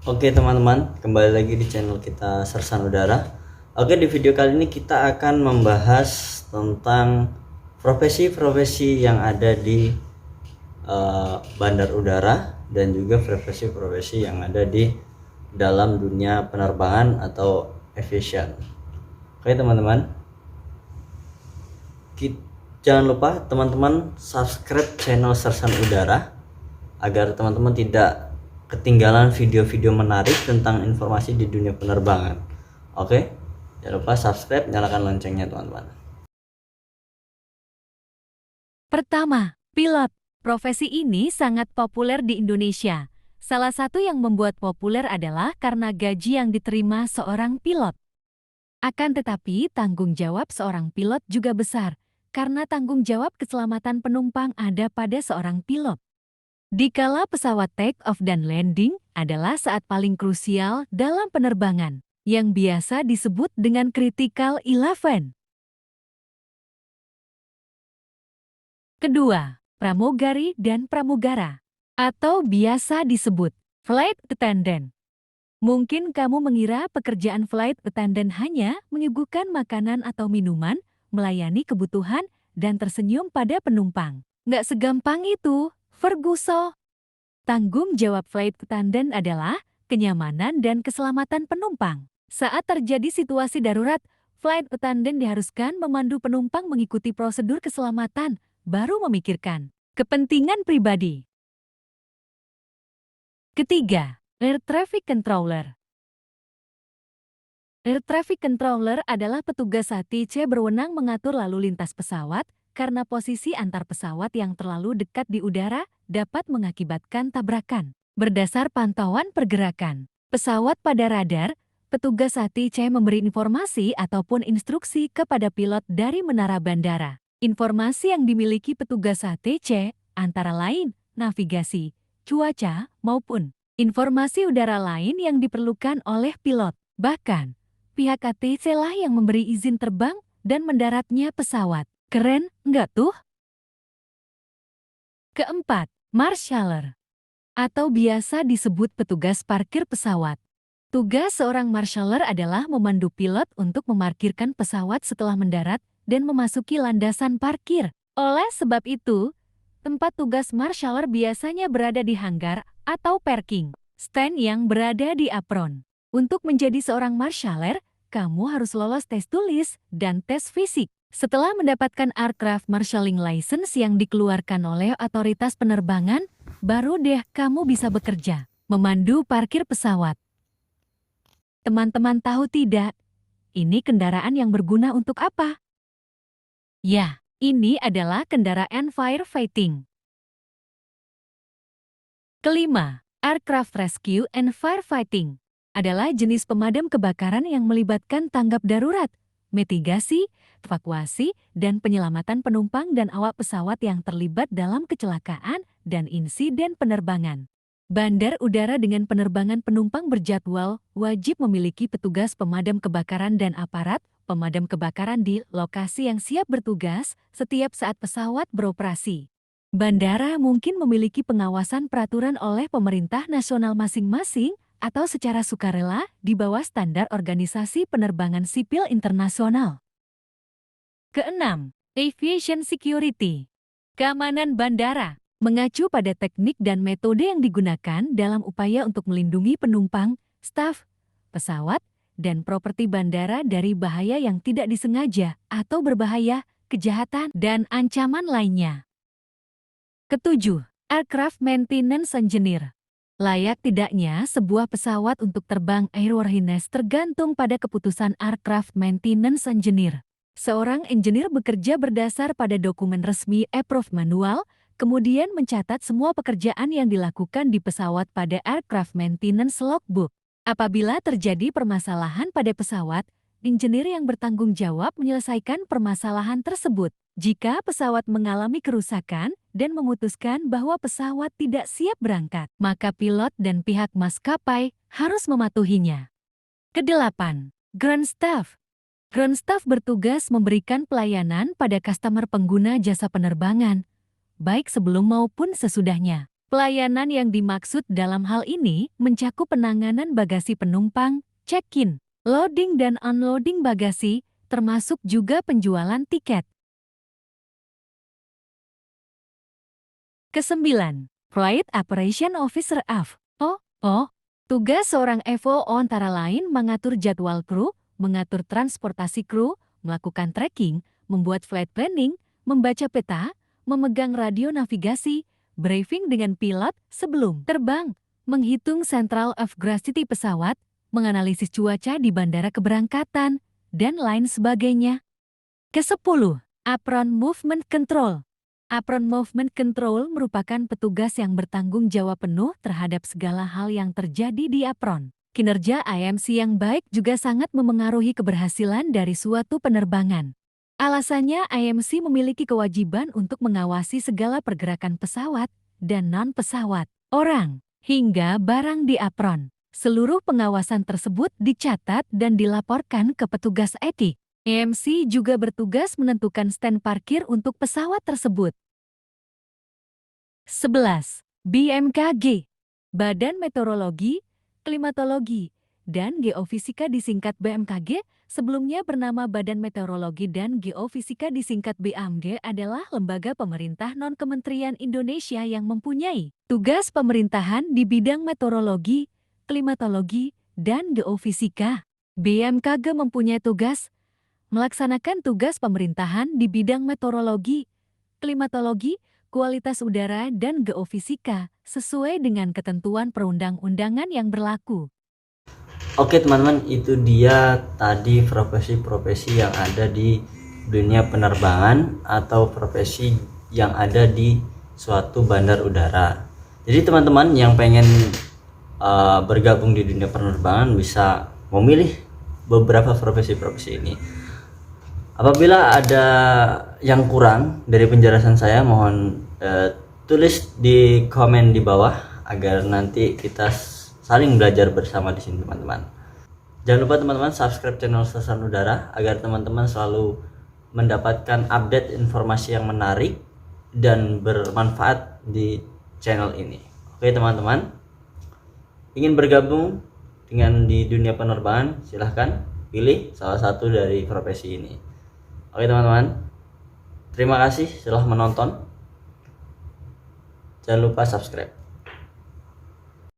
Oke teman-teman, kembali lagi di channel kita Sersan Udara. Oke, di video kali ini kita akan membahas tentang profesi-profesi yang ada di bandar udara dan juga profesi-profesi yang ada di dalam dunia penerbangan atau aviation. Oke teman-teman, jangan lupa teman-teman subscribe channel Sersan Udara agar teman-teman tidak ketinggalan video-video menarik tentang informasi di dunia penerbangan. Oke, jangan lupa subscribe, nyalakan loncengnya teman-teman. Pertama, pilot. Profesi ini sangat populer di Indonesia. Salah satu yang membuat populer adalah karena gaji yang diterima seorang pilot. Akan tetapi, tanggung jawab seorang pilot juga besar, karena tanggung jawab keselamatan penumpang ada pada seorang pilot. Dikala pesawat take off dan landing adalah saat paling krusial dalam penerbangan, yang biasa disebut dengan critical 11. Kedua, pramugari dan pramugara, atau biasa disebut flight attendant. Mungkin kamu mengira pekerjaan flight attendant hanya menyuguhkan makanan atau minuman, melayani kebutuhan, dan tersenyum pada penumpang. Nggak segampang itu, Ferguson. Tanggung jawab flight attendant adalah kenyamanan dan keselamatan penumpang. Saat terjadi situasi darurat, flight attendant diharuskan memandu penumpang mengikuti prosedur keselamatan, baru memikirkan kepentingan pribadi. Ketiga, Air Traffic Controller. Air Traffic Controller adalah petugas ATC berwenang mengatur lalu lintas pesawat karena posisi antar pesawat yang terlalu dekat di udara dapat mengakibatkan tabrakan. Berdasar pantauan pergerakan pesawat pada radar, petugas ATC memberi informasi ataupun instruksi kepada pilot dari menara bandara. Informasi yang dimiliki petugas ATC antara lain navigasi, cuaca, maupun informasi udara lain yang diperlukan oleh pilot. Bahkan, pihak ATC lah yang memberi izin terbang dan mendaratnya pesawat. Keren, nggak tuh? Keempat, marshaller, atau biasa disebut petugas parkir pesawat. Tugas seorang marshaller adalah memandu pilot untuk memarkirkan pesawat setelah mendarat dan memasuki landasan parkir. Oleh sebab itu, tempat tugas marshaller biasanya berada di hanggar atau parking stand yang berada di apron. Untuk menjadi seorang marshaller, kamu harus lolos tes tulis dan tes fisik. Setelah mendapatkan Aircraft Marshalling License yang dikeluarkan oleh otoritas penerbangan, baru deh kamu bisa bekerja, memandu parkir pesawat. Teman-teman tahu tidak, ini kendaraan yang berguna untuk apa? Ya, ini adalah kendaraan firefighting. Kelima, Aircraft Rescue and Firefighting adalah jenis pemadam kebakaran yang melibatkan tanggap darurat, mitigasi, evakuasi, dan penyelamatan penumpang dan awak pesawat yang terlibat dalam kecelakaan dan insiden penerbangan. Bandar udara dengan penerbangan penumpang berjadwal wajib memiliki petugas pemadam kebakaran dan aparat pemadam kebakaran di lokasi yang siap bertugas setiap saat pesawat beroperasi. Bandara mungkin memiliki pengawasan peraturan oleh pemerintah nasional masing-masing atau secara sukarela di bawah standar Organisasi Penerbangan Sipil Internasional. Keenam, Aviation Security, keamanan bandara, mengacu pada teknik dan metode yang digunakan dalam upaya untuk melindungi penumpang, staf, pesawat, dan properti bandara dari bahaya yang tidak disengaja atau berbahaya, kejahatan, dan ancaman lainnya. Ketujuh, Aircraft Maintenance Engineer. Layak tidaknya sebuah pesawat untuk terbang airworthiness tergantung pada keputusan Aircraft Maintenance Engineer. Seorang engineer bekerja berdasar pada dokumen resmi approved manual, kemudian mencatat semua pekerjaan yang dilakukan di pesawat pada Aircraft Maintenance Logbook. Apabila terjadi permasalahan pada pesawat, engineer yang bertanggung jawab menyelesaikan permasalahan tersebut. Jika pesawat mengalami kerusakan dan memutuskan bahwa pesawat tidak siap berangkat, maka pilot dan pihak maskapai harus mematuhinya. Kedelapan, Ground Staff. Ground Staff bertugas memberikan pelayanan pada customer pengguna jasa penerbangan, baik sebelum maupun sesudahnya. Pelayanan yang dimaksud dalam hal ini mencakup penanganan bagasi penumpang, check-in, loading dan unloading bagasi, termasuk juga penjualan tiket. Kesembilan, Flight Operation Officer (FOO). Tugas seorang FOO antara lain mengatur jadwal kru, mengatur transportasi kru, melakukan tracking, membuat flight planning, membaca peta, memegang radio navigasi, briefing dengan pilot sebelum terbang, menghitung central of gravity pesawat, menganalisis cuaca di bandara keberangkatan, dan lain sebagainya. Ke-10, Apron Movement Control. Apron Movement Control merupakan petugas yang bertanggung jawab penuh terhadap segala hal yang terjadi di apron. Kinerja IMC yang baik juga sangat memengaruhi keberhasilan dari suatu penerbangan. Alasannya, IMC memiliki kewajiban untuk mengawasi segala pergerakan pesawat dan non-pesawat, orang, hingga barang di apron. Seluruh pengawasan tersebut dicatat dan dilaporkan ke petugas etik. IMC juga bertugas menentukan stand parkir untuk pesawat tersebut. 11. BMKG, Badan Meteorologi, Klimatologi, dan Geofisika disingkat BMKG, sebelumnya bernama Badan Meteorologi dan Geofisika disingkat BMG adalah lembaga pemerintah non-kementerian Indonesia yang mempunyai tugas pemerintahan di bidang meteorologi, klimatologi, dan geofisika. BMKG mempunyai tugas melaksanakan tugas pemerintahan di bidang meteorologi, klimatologi, kualitas udara, dan geofisika sesuai dengan ketentuan perundang-undangan yang berlaku. Oke teman-teman, itu dia tadi profesi-profesi yang ada di dunia penerbangan atau profesi yang ada di suatu bandar udara. Jadi teman-teman yang pengen bergabung di dunia penerbangan bisa memilih beberapa profesi-profesi ini. Apabila ada yang kurang dari penjelasan saya, mohon tulis di komen di bawah agar nanti kita saling belajar bersama di sini teman-teman. Jangan lupa teman-teman subscribe channel Sersan Udara agar teman-teman selalu mendapatkan update informasi yang menarik dan bermanfaat di channel ini. Oke teman-teman, ingin bergabung dengan di dunia penerbangan, silahkan pilih salah satu dari profesi ini. Oke teman-teman, terima kasih telah menonton. Jangan lupa subscribe.